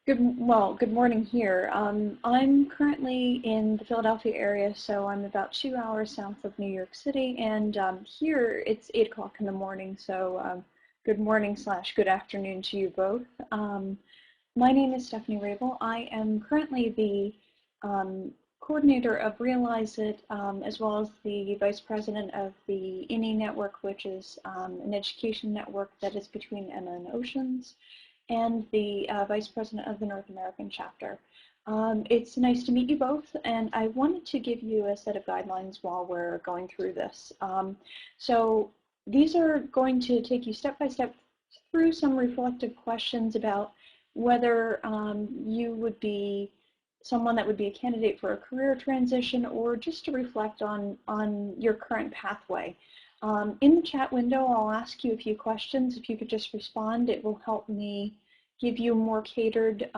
Good morning here. I'm currently in the Philadelphia area, so I'm about 2 hours south of New York City, and here it's 8 o'clock in the morning, so good morning / good afternoon to you both. My name is Stephanie Raible. I am currently the coordinator of Realize It, as well as the vice president of the EMA network, which is an education network that is between EMA and Oceans, and the vice president of the North American chapter. It's nice to meet you both, and I wanted to give you a set of guidelines while we're going through this. So these are going to take you step by step through some reflective questions about whether you would be someone that would be a candidate for a career transition, or just to reflect on your current pathway. In the chat window, I'll ask you a few questions. If you could just respond, it will help me give you more catered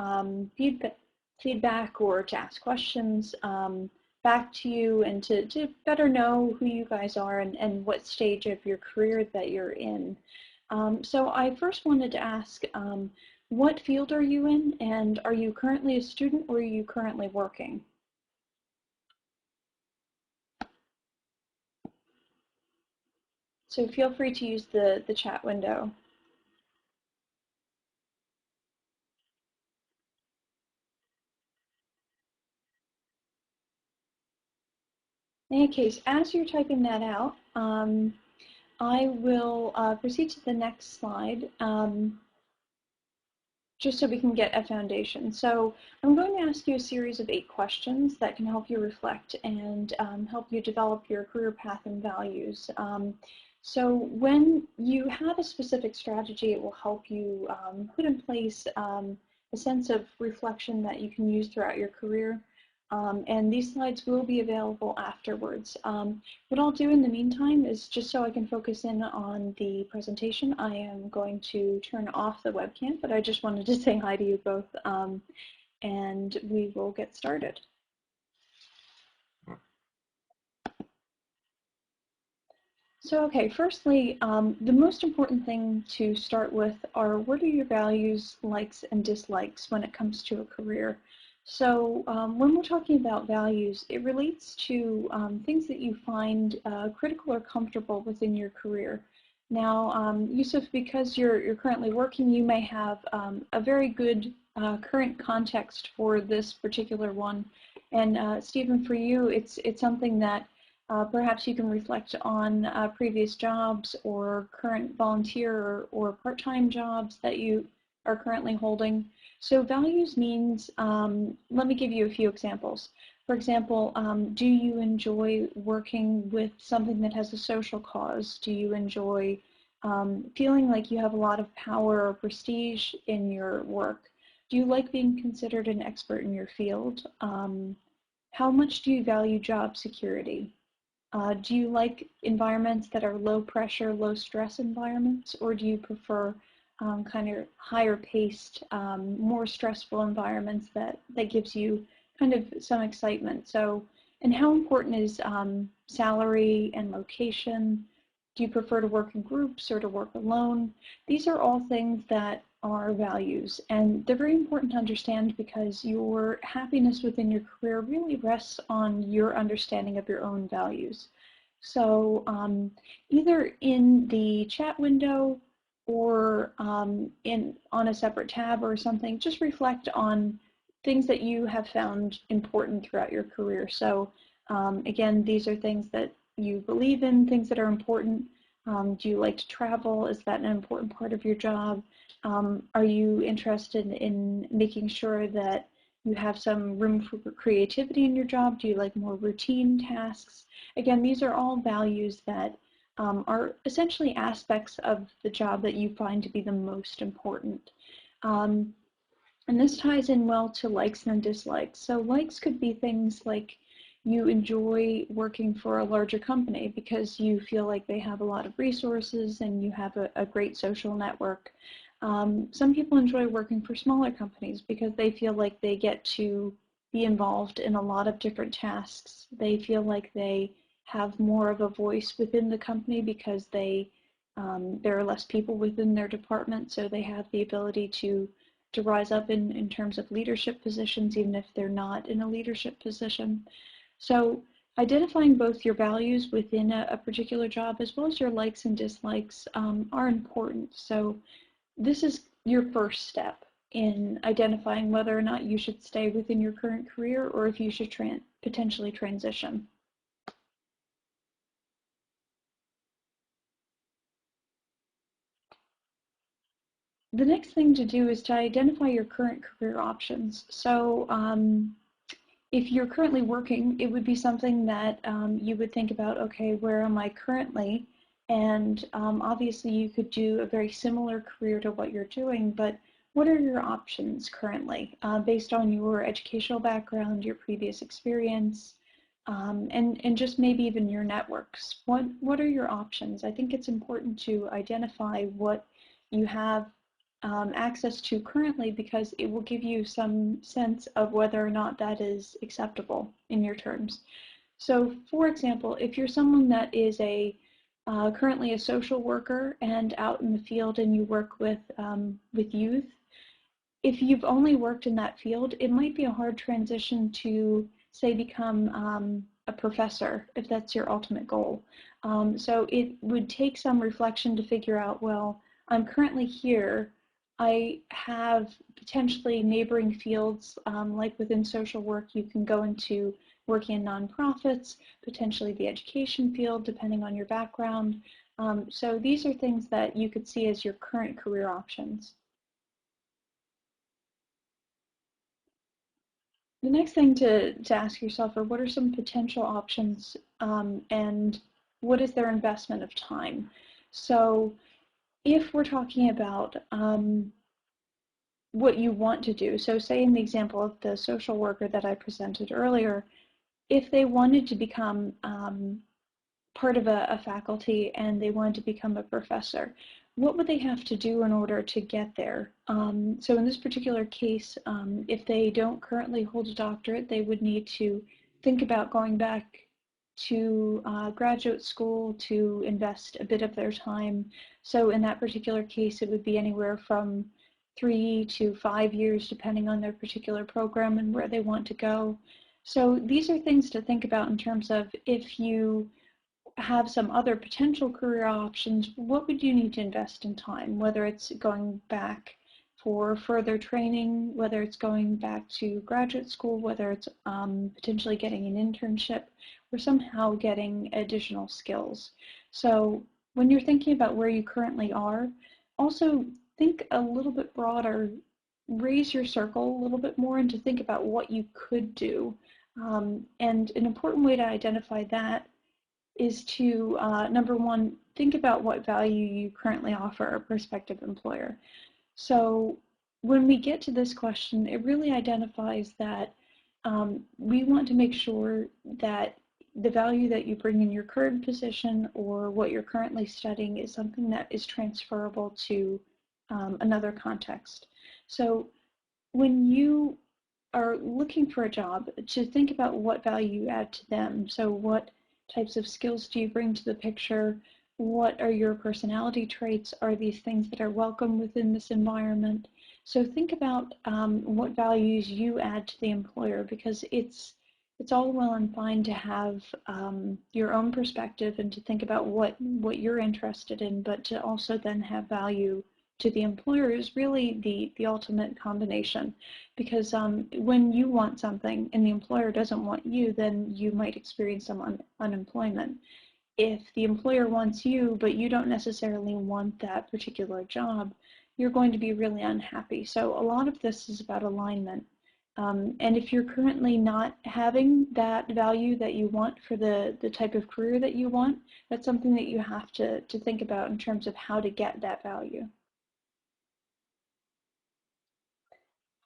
feedback, or to ask questions back to you, and to better know who you guys are and what stage of your career that you're in. So I first wanted to ask, what field are you in, and are you currently a student, or are you currently working? So feel free to use the chat window. In any case, as you're typing that out, I will proceed to the next slide, just so we can get a foundation. So I'm going to ask you a series of 8 questions that can help you reflect and help you develop your career path and values. So when you have a specific strategy, it will help you put in place a sense of reflection that you can use throughout your career. And these slides will be available afterwards. What I'll do in the meantime is, just so I can focus in on the presentation, I am going to turn off the webcam, but I just wanted to say hi to you both, and we will get started. So, okay, firstly, the most important thing to start with are, what are your values, likes, and dislikes when it comes to a career? So when we're talking about values, it relates to things that you find critical or comfortable within your career. Now, Yusuf, because you're currently working, you may have a very good current context for this particular one. And Stephen, for you, it's something that perhaps you can reflect on previous jobs or current volunteer or part-time jobs that you are currently holding. So values means, let me give you a few examples. For example, do you enjoy working with something that has a social cause? Do you enjoy feeling like you have a lot of power or prestige in your work? Do you like being considered an expert in your field? How much do you value job security? Do you like environments that are low pressure, low stress environments, or do you prefer kind of higher paced, more stressful environments that gives you kind of some excitement? So, and how important is salary and location? Do you prefer to work in groups or to work alone? These are all things that are values, and they're very important to understand, because your happiness within your career really rests on your understanding of your own values. So either in the chat window or on a separate tab or something, just reflect on things that you have found important throughout your career. So again, these are things that you believe in, things that are important. Do you like to travel? Is that an important part of your job? Are you interested in making sure that you have some room for creativity in your job? Do you like more routine tasks? Again, these are all values that are essentially aspects of the job that you find to be the most important. And this ties in well to likes and dislikes. So likes could be things like you enjoy working for a larger company because you feel like they have a lot of resources and you have a great social network. Some people enjoy working for smaller companies because they feel like they get to be involved in a lot of different tasks. They feel like they have more of a voice within the company because there are less people within their department, so they have the ability to to rise up in terms of leadership positions, even if they're not in a leadership position. So identifying both your values within a particular job as well as your likes and dislikes are important. So this is your first step in identifying whether or not you should stay within your current career or if you should potentially transition. The next thing to do is to identify your current career options. So if you're currently working, it would be something that you would think about, okay, where am I currently? And obviously you could do a very similar career to what you're doing, but what are your options currently based on your educational background, your previous experience, and just maybe even your networks? What are your options? I think it's important to identify what you have access to currently, because it will give you some sense of whether or not that is acceptable in your terms. So for example, if you're someone that is currently a social worker and out in the field and you work with youth, if you've only worked in that field, it might be a hard transition to, say, become a professor, if that's your ultimate goal. So it would take some reflection to figure out, well, I'm currently here. I have potentially neighboring fields, like within social work, you can go into working in nonprofits, potentially the education field, depending on your background. So these are things that you could see as your current career options. The next thing to ask yourself are, what are some potential options and what is their investment of time? So if we're talking about what you want to do, so say in the example of the social worker that I presented earlier, if they wanted to become part of a faculty and they wanted to become a professor, what would they have to do in order to get there? So in this particular case, if they don't currently hold a doctorate, they would need to think about going back to graduate school to invest a bit of their time. So in that particular case, it would be anywhere from 3 to 5 years, depending on their particular program and where they want to go. So these are things to think about in terms of, if you have some other potential career options, what would you need to invest in time, whether it's going back for further training, whether it's going back to graduate school, whether it's potentially getting an internship, or somehow getting additional skills. So when you're thinking about where you currently are, also think a little bit broader, raise your circle a little bit more, and to think about what you could do. And an important way to identify that is to, number one, think about what value you currently offer a prospective employer. So when we get to this question, it really identifies that we want to make sure that the value that you bring in your current position or what you're currently studying is something that is transferable to another context. So when you are looking for a job, to think about what value you add to them. So what types of skills do you bring to the picture? What are your personality traits? Are these things that are welcome within this environment? So think about what values you add to the employer, because it's all well and fine to have your own perspective and to think about what you're interested in, but to also then have value to the employer is really the ultimate combination. Because when you want something and the employer doesn't want you, then you might experience some unemployment. If the employer wants you, but you don't necessarily want that particular job, you're going to be really unhappy. So a lot of this is about alignment. And if you're currently not having that value that you want for the type of career that you want, that's something that you have to think about in terms of how to get that value.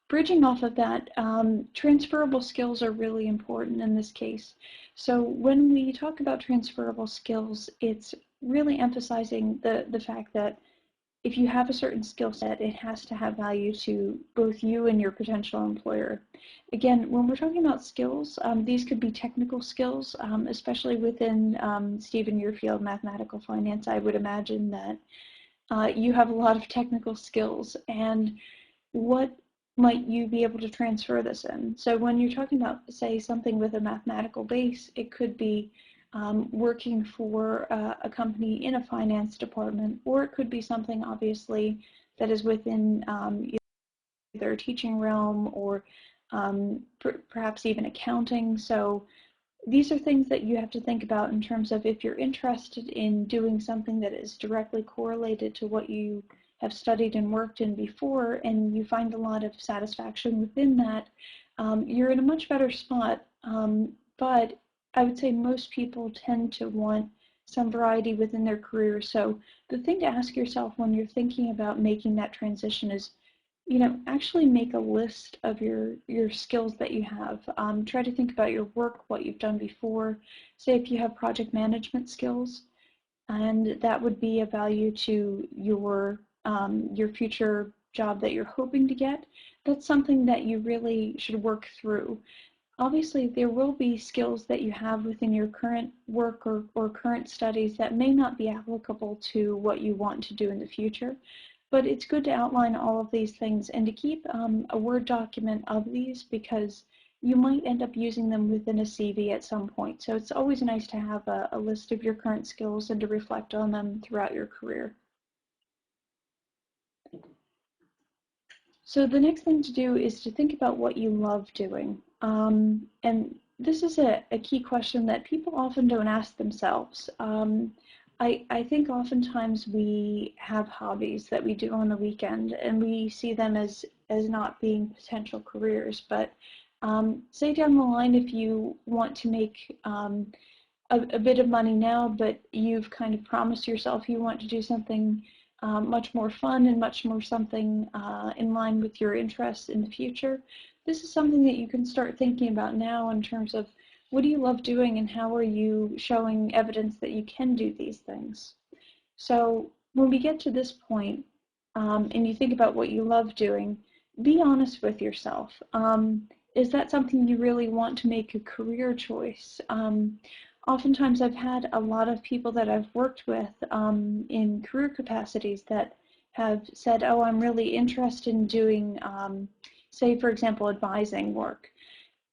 Bridging off of that, transferable skills are really important in this case. So when we talk about transferable skills, it's really emphasizing the fact that if you have a certain skill set, it has to have value to both you and your potential employer. Again, when we're talking about skills, these could be technical skills, especially within, Stephen, your field, mathematical finance. I would imagine that you have a lot of technical skills, and what might you be able to transfer this in? So when you're talking about, say, something with a mathematical base, it could be working for a company in a finance department, or it could be something, obviously, that is within either a teaching realm or perhaps even accounting. So these are things that you have to think about in terms of if you're interested in doing something that is directly correlated to what you have studied and worked in before, and you find a lot of satisfaction within that, you're in a much better spot. But I would say most people tend to want some variety within their career. So the thing to ask yourself when you're thinking about making that transition is, actually make a list of your skills that you have. Try to think about your work, what you've done before. Say if you have project management skills, and that would be of value to your future job that you're hoping to get. That's something that you really should work through. Obviously, there will be skills that you have within your current work or current studies that may not be applicable to what you want to do in the future. But it's good to outline all of these things and to keep a Word document of these, because you might end up using them within a CV at some point. So it's always nice to have a list of your current skills and to reflect on them throughout your career. So the next thing to do is to think about what you love doing. And this is a key question that people often don't ask themselves. I think oftentimes we have hobbies that we do on the weekend, and we see them as not being potential careers. But say down the line, if you want to make a bit of money now, but you've kind of promised yourself you want to do something much more fun and much more something in line with your interests in the future, this is something that you can start thinking about now in terms of what do you love doing and how are you showing evidence that you can do these things. So when we get to this point and you think about what you love doing, be honest with yourself. Is that something you really want to make a career choice? Oftentimes I've had a lot of people that I've worked with in career capacities that have said, oh, I'm really interested in doing, say, for example, advising work.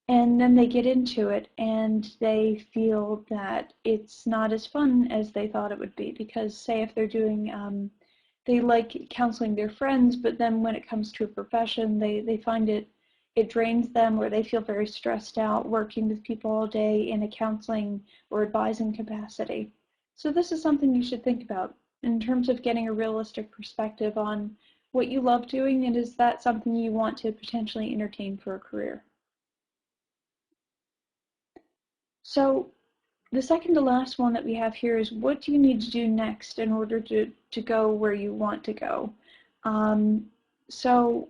And then they get into it and they feel that it's not as fun as they thought it would be, because say if they're doing, they like counseling their friends, but then when it comes to a profession, they find it drains them, or they feel very stressed out working with people all day in a counseling or advising capacity. So this is something you should think about in terms of getting a realistic perspective on what you love doing, and is that something you want to potentially entertain for a career. So the second to last one that we have here is, what do you need to do next in order to go where you want to go? So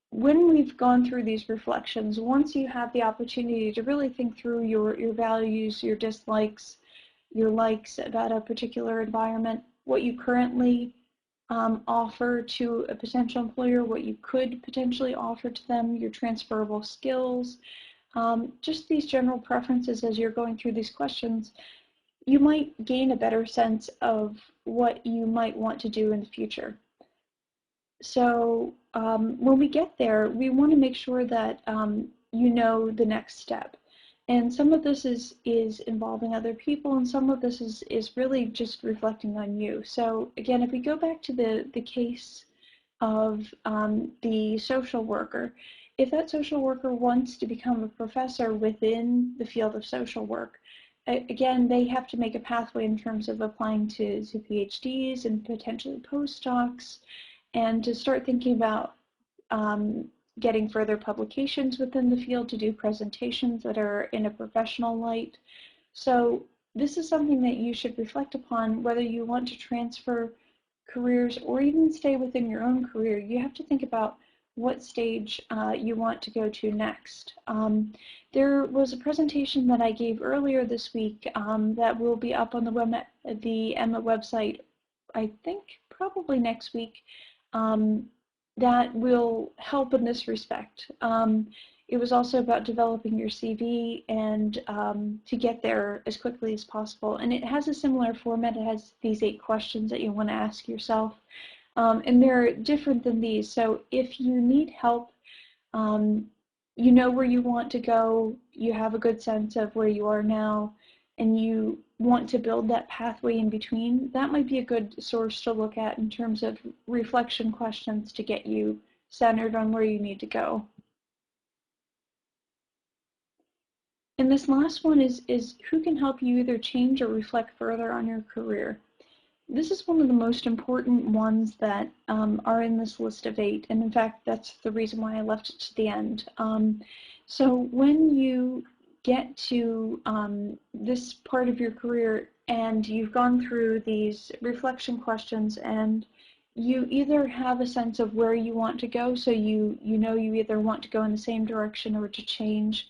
when we've gone through these reflections, once you have the opportunity to really think through your values, your dislikes, your likes about a particular environment, what you currently offer to a potential employer, what you could potentially offer to them, your transferable skills, just these general preferences as you're going through these questions, you might gain a better sense of what you might want to do in the future. So when we get there, we want to make sure that you know the next step. And some of this is involving other people, and some of this is really just reflecting on you. So again, if we go back to the case of the social worker, if that social worker wants to become a professor within the field of social work, again, they have to make a pathway in terms of applying to PhDs and potentially postdocs, and to start thinking about getting further publications within the field, to do presentations that are in a professional light. So this is something that you should reflect upon, whether you want to transfer careers or even stay within your own career. You have to think about what stage you want to go to next. There was a presentation that I gave earlier this week that will be up on the EMA website, I think probably next week, that will help in this respect. It was also about developing your CV and to get there as quickly as possible. And it has a similar format. It has these 8 questions that you want to ask yourself. And they're different than these. So if you need help, you know where you want to go, you have a good sense of where you are now, and you want to build that pathway in between, that might be a good source to look at in terms of reflection questions to get you centered on where you need to go. And this last one is who can help you either change or reflect further on your career. This is one of the most important ones that are in this list of 8, and in fact, that's the reason why I left it to the end. So when you get to this part of your career and you've gone through these reflection questions and you either have a sense of where you want to go, so you know you either want to go in the same direction or to change,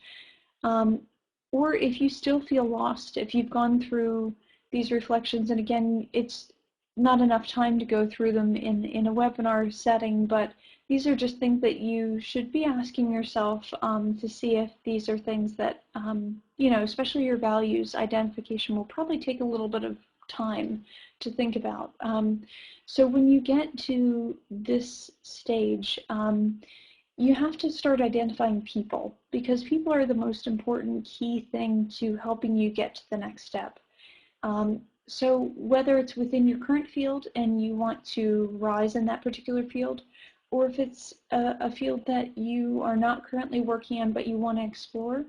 or if you still feel lost, if you've gone through these reflections, and again, it's not enough time to go through them in a webinar setting, but these are just things that you should be asking yourself to see if these are things that, you know, especially your values identification will probably take a little bit of time to think about. So when you get to this stage, you have to start identifying people, because people are the most important key thing to helping you get to the next step. So whether it's within your current field and you want to rise in that particular field, or if it's a field that you are not currently working on but you want to explore,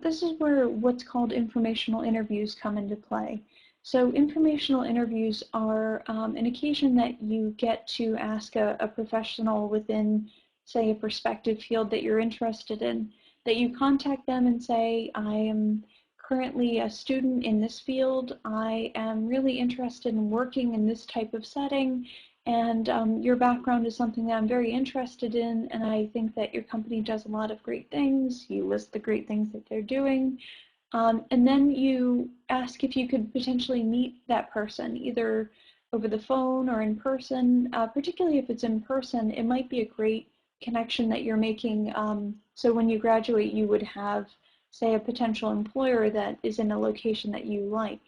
this is where what's called informational interviews come into play. So informational interviews are an occasion that you get to ask a professional within, say, a prospective field that you're interested in, that you contact them and say, I am currently a student in this field, I am really interested in working in this type of setting, and your background is something that I'm very interested in, and I think that your company does a lot of great things. You list the great things that they're doing, and then you ask if you could potentially meet that person, either over the phone or in person. Particularly if it's in person, it might be a great connection that you're making. So when you graduate, you would have, say, a potential employer that is in a location that you like.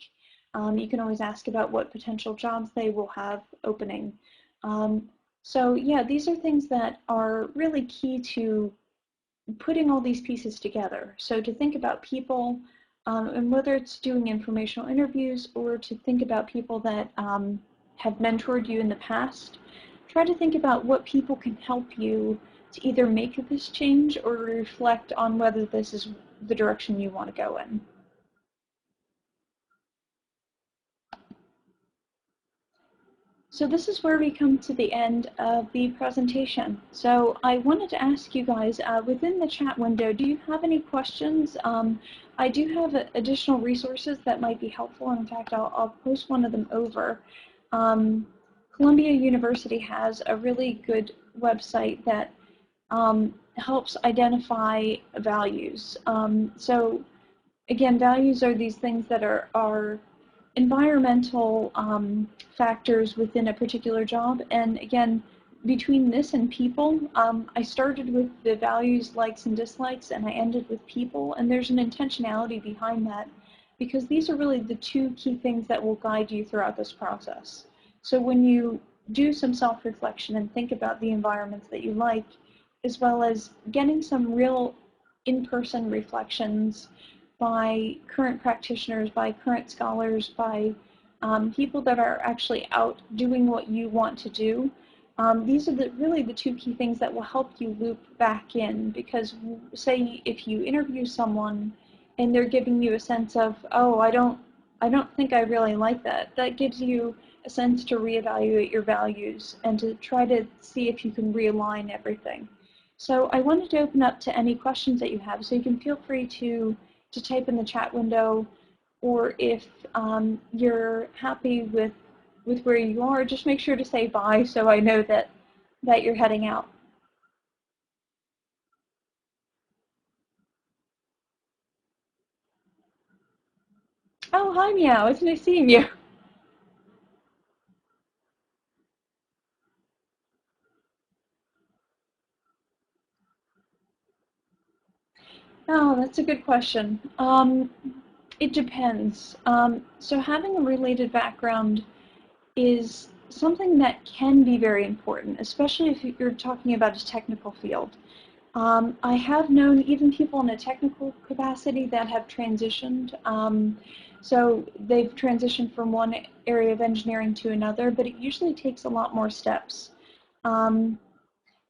You can always ask about what potential jobs they will have opening. So yeah, these are things that are really key to putting all these pieces together. So to think about people, and whether it's doing informational interviews or to think about people that have mentored you in the past, try to think about what people can help you to either make this change or reflect on whether this is the direction you want to go in. So this is where we come to the end of the presentation. So I wanted to ask you guys, within the chat window, do you have any questions? I do have additional resources that might be helpful. In fact, I'll post one of them over. Columbia University has a really good website that helps identify values. So again, values are these things that are environmental factors within a particular job. And again, between this and people, I started with the values, likes, and dislikes, and I ended with people. And there's an intentionality behind that, because these are really the two key things that will guide you throughout this process. So when you do some self-reflection and think about the environments that you like, as well as getting some real in-person reflections by current practitioners, by current scholars, by people that are actually out doing what you want to do. These are really the two key things that will help you loop back in, because say if you interview someone and they're giving you a sense of, oh, I don't think I really like that, that gives you a sense to reevaluate your values and to try to see if you can realign everything. So I wanted to open up to any questions that you have, so you can feel free to type in the chat window, or if you're happy with where you are, just make sure to say bye so I know that you're heading out. Oh, hi Meow, it's nice seeing you. Oh, that's a good question. It depends. So having a related background is something that can be very important, especially if you're talking about a technical field. I have known even people in a technical capacity that have transitioned. So they've transitioned from one area of engineering to another, but it usually takes a lot more steps.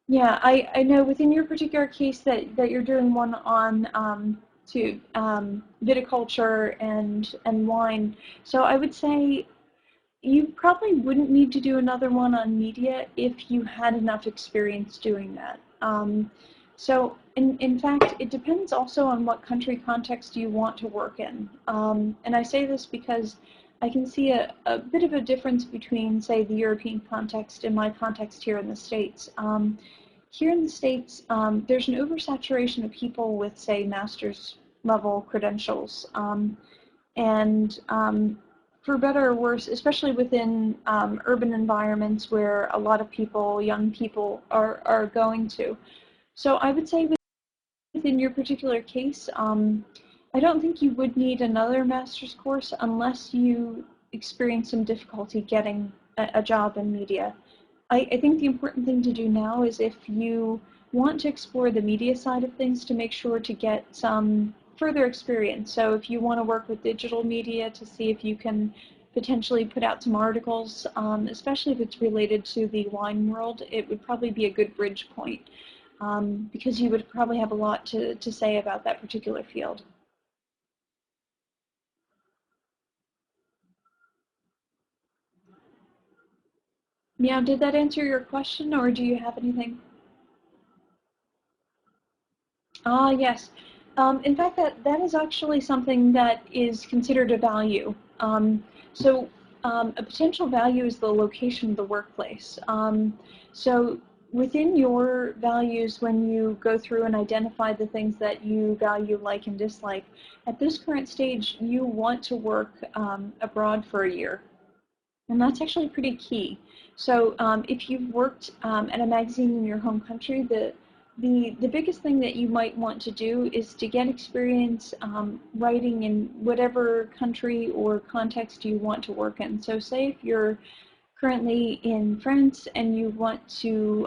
Yeah, I know within your particular case that you're doing one on viticulture and wine. So I would say you probably wouldn't need to do another one on media if you had enough experience doing that. So in fact, it depends also on what country context you want to work in. And I say this because I can see a bit of a difference between, say, the European context and my context here in the States. Here in the States, there's an oversaturation of people with, say, master's level credentials. For better or worse, especially within urban environments where a lot of people, young people, are going to. So I would say within your particular case, I don't think you would need another master's course unless you experience some difficulty getting a job in media. I think the important thing to do now is if you want to explore the media side of things, to make sure to get some further experience. So if you want to work with digital media to see if you can potentially put out some articles, especially if it's related to the wine world, it would probably be a good bridge point because you would probably have a lot to say about that particular field. Meow, did that answer your question, or do you have anything? Ah, yes. In fact, that is actually something that is considered a value. A potential value is the location of the workplace. So within your values, when you go through and identify the things that you value, like, and dislike, at this current stage, you want to work abroad for a year. And that's actually pretty key. So if you've worked at a magazine in your home country, the biggest thing that you might want to do is to get experience writing in whatever country or context you want to work in. So say if you're currently in France and you want to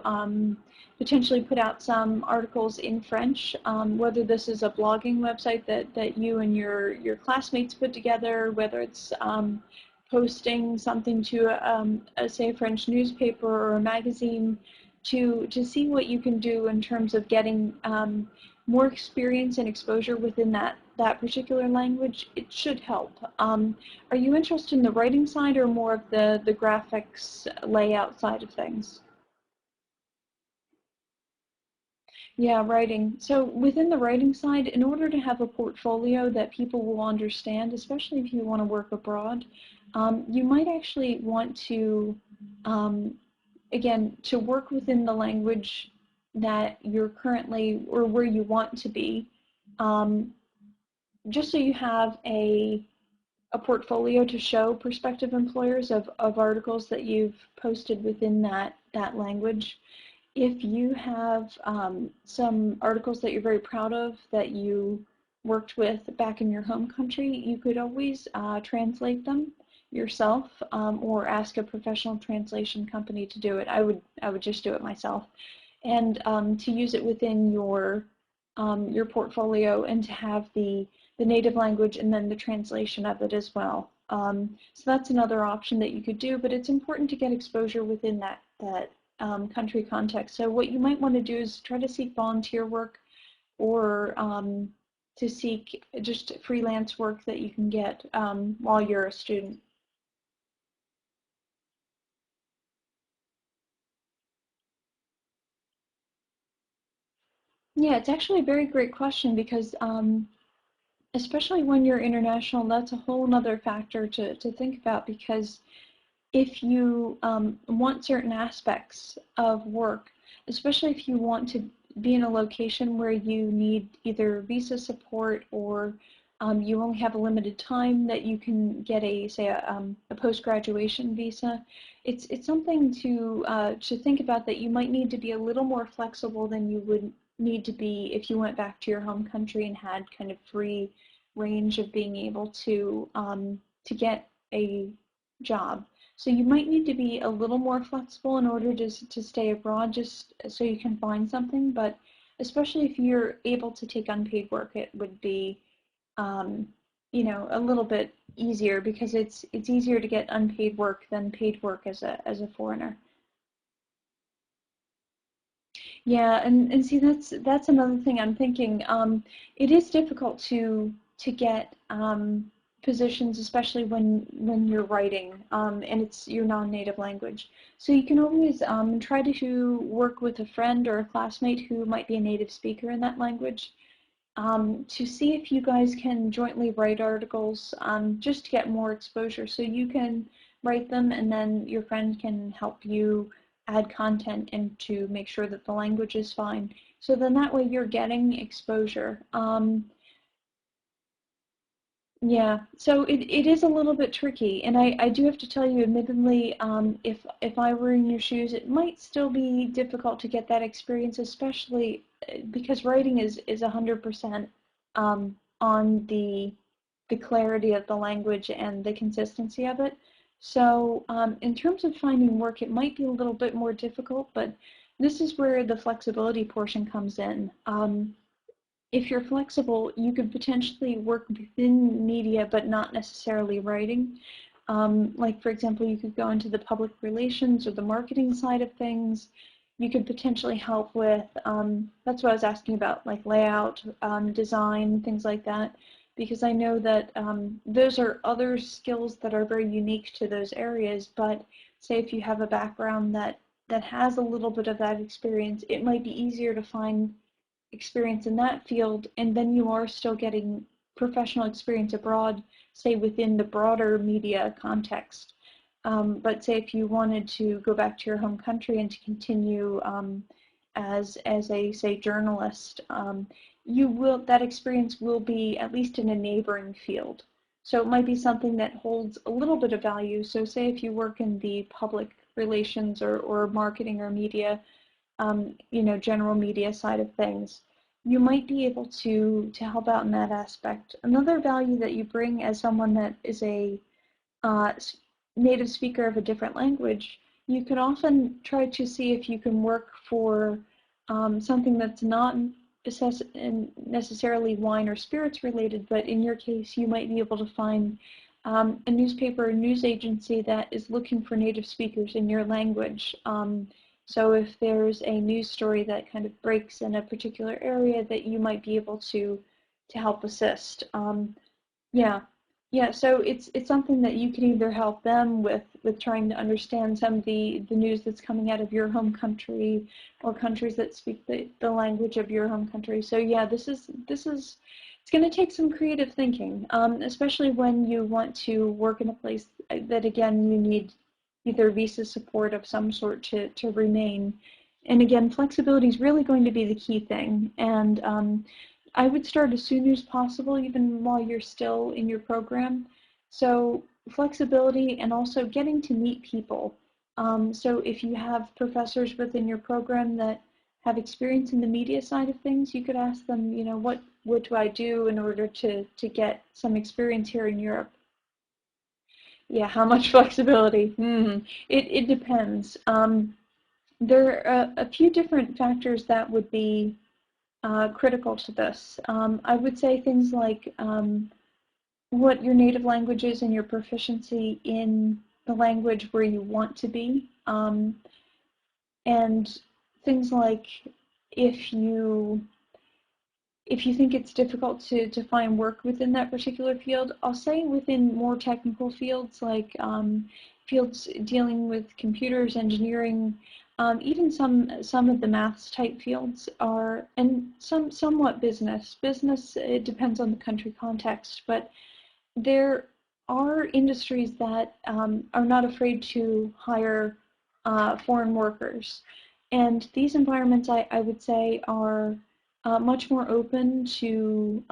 potentially put out some articles in French, whether this is a blogging website that you and your classmates put together, whether it's posting something to say a French newspaper or a magazine, to see what you can do in terms of getting more experience and exposure within that particular language, it should help. Are you interested in the writing side or more of the graphics layout side of things? Yeah, writing. So within the writing side, in order to have a portfolio that people will understand, especially if you want to work abroad, you might actually want to, again, to work within the language that you're currently or where you want to be, just so you have a portfolio to show prospective employers of articles that you've posted within that language. If you have some articles that you're very proud of that you worked with back in your home country, you could always translate them yourself or ask a professional translation company to do it. I would just do it myself, and to use it within your portfolio and to have the native language and then the translation of it as well. So that's another option that you could do, but it's important to get exposure within that country context. So what you might want to do is try to seek volunteer work or to seek just freelance work that you can get while you're a student. Yeah, it's actually a very great question because especially when you're international, that's a whole other factor to think about, because if you want certain aspects of work, especially if you want to be in a location where you need either visa support or you only have a limited time that you can get say a post-graduation visa, it's something to think about, that you might need to be a little more flexible than you would need to be if you went back to your home country and had kind of free range of being able to get a job. So you might need to be a little more flexible in order to stay abroad, just so you can find something. But especially if you're able to take unpaid work, it would be, you know, a little bit easier, because it's easier to get unpaid work than paid work as a foreigner. Yeah, and see, that's another thing I'm thinking. It is difficult to get positions, especially when you're writing, and it's your non-native language. So you can always try to work with a friend or a classmate who might be a native speaker in that language, to see if you guys can jointly write articles, just to get more exposure. So you can write them, and then your friend can help you add content and to make sure that the language is fine. So then that way you're getting exposure. Yeah, so it is a little bit tricky, and I do have to tell you, admittedly, if I were in your shoes, it might still be difficult to get that experience, especially because writing is 100% on the clarity of the language and the consistency of it. So in terms of finding work, it might be a little bit more difficult, but this is where the flexibility portion comes in. If you're flexible, you could potentially work within media, but not necessarily writing. Like, for example, you could go into the public relations or the marketing side of things. You could potentially help with, that's what I was asking about, like layout, design, things like that, because I know that those are other skills that are very unique to those areas. But say if you have a background that has a little bit of that experience, it might be easier to find experience in that field, and then you are still getting professional experience abroad, say within the broader media context. But say if you wanted to go back to your home country and to continue as a, say, journalist, that experience will be at least in a neighboring field. So it might be something that holds a little bit of value. So say if you work in the public relations or marketing or media, you know, general media side of things, you might be able to help out in that aspect. Another value that you bring as someone that is a native speaker of a different language, you can often try to see if you can work for something that's not necessarily wine or spirits related, but in your case, you might be able to find a newspaper or news agency that is looking for native speakers in your language. So if there's a news story that kind of breaks in a particular area, that you might be able to help assist. Yeah, yeah. So it's something that you can either help them with trying to understand some of the news that's coming out of your home country, or countries that speak the language of your home country. So yeah, this is it's going to take some creative thinking, especially when you want to work in a place that, again, you need either visa support of some sort to remain. And again, flexibility is really going to be the key thing. And I would start as soon as possible, even while you're still in your program. So flexibility, and also getting to meet people. So if you have professors within your program that have experience in the media side of things, you could ask them, you know, what do I do in order to get some experience here in Europe? Yeah, how much flexibility? It depends. There are a few different factors that would be critical to this. I would say things like what your native language is and your proficiency in the language where you want to be, and things like if you think it's difficult to find work within that particular field. I'll say within more technical fields, like fields dealing with computers, engineering, even some of the maths type fields are, and somewhat business. Business, it depends on the country context, but there are industries that are not afraid to hire foreign workers. And these environments, I would say, are much more open to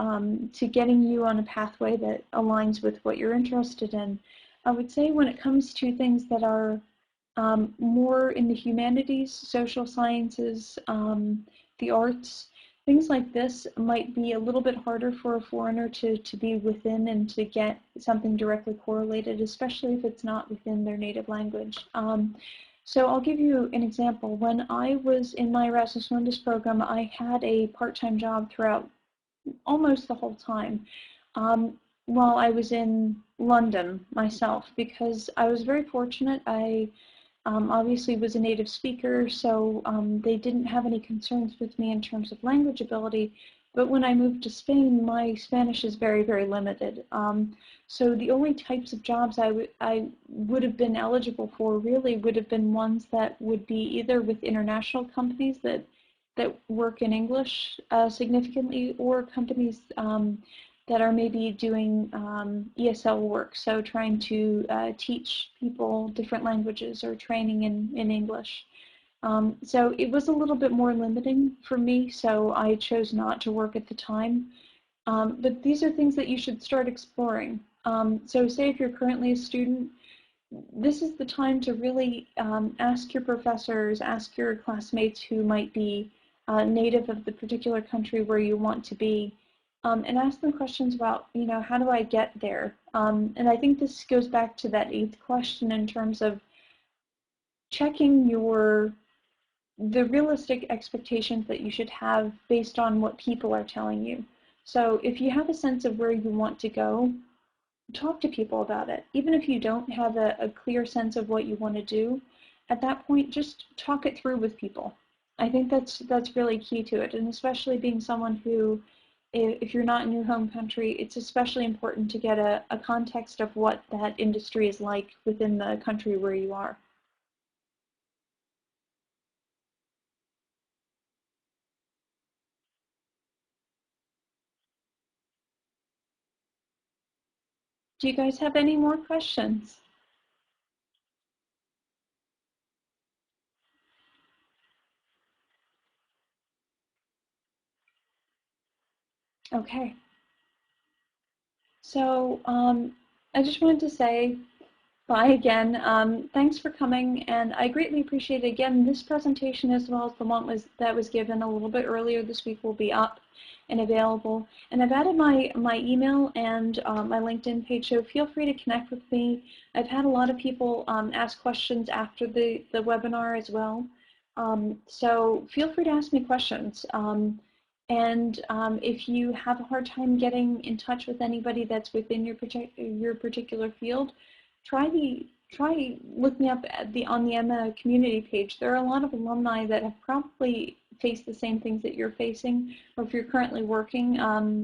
getting you on a pathway that aligns with what you're interested in. I would say when it comes to things that are more in the humanities, social sciences, the arts, things like this might be a little bit harder for a foreigner to be within and to get something directly correlated, especially if it's not within their native language. So I'll give you an example. When I was in my Erasmus Mundus program, I had a part-time job throughout almost the whole time while I was in London myself, because I was very fortunate. I obviously was a native speaker, so they didn't have any concerns with me in terms of language ability. But when I moved to Spain, my Spanish is very, very limited. So the only types of jobs I would have been eligible for really would have been ones that would be either with international companies that work in English significantly, or companies that are maybe doing ESL work, so trying to teach people different languages or training in English. So it was a little bit more limiting for me, so I chose not to work at the time. But these are things that you should start exploring. So say if you're currently a student, this is the time to really ask your professors, ask your classmates who might be native of the particular country where you want to be, and ask them questions about, how do I get there? And I think this goes back to that 8th question in terms of checking the realistic expectations that you should have based on what people are telling you. So if you have a sense of where you want to go, talk to people about it. Even if you don't have a clear sense of what you want to do, at that point, just talk it through with people. I think that's really key to it, and especially being someone who, if you're not in your home country, it's especially important to get a context of what that industry is like within the country where you are. Do you guys have any more questions? Okay. So I just wanted to say bye again. Thanks for coming, and I greatly appreciate it. Again, this presentation, as well as the one that was given a little bit earlier this week, will be up and available. And I've added my email and my LinkedIn page, so feel free to connect with me. I've had a lot of people ask questions after the webinar as well. So feel free to ask me questions. And if you have a hard time getting in touch with anybody that's within your particular field, try looking up on the EMA community page. There are a lot of alumni that have probably faced the same things that you're facing, or if you're currently working,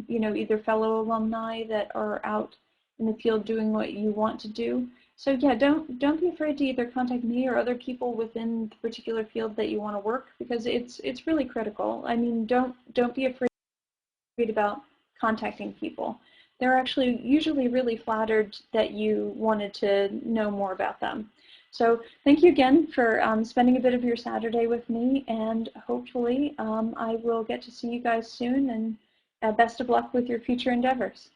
either fellow alumni that are out in the field doing what you want to do. So yeah, don't be afraid to either contact me or other people within the particular field that you want to work, because it's really critical. I mean, don't be afraid about contacting people. They're actually usually really flattered that you wanted to know more about them. So thank you again for spending a bit of your Saturday with me, and hopefully I will get to see you guys soon, and best of luck with your future endeavors.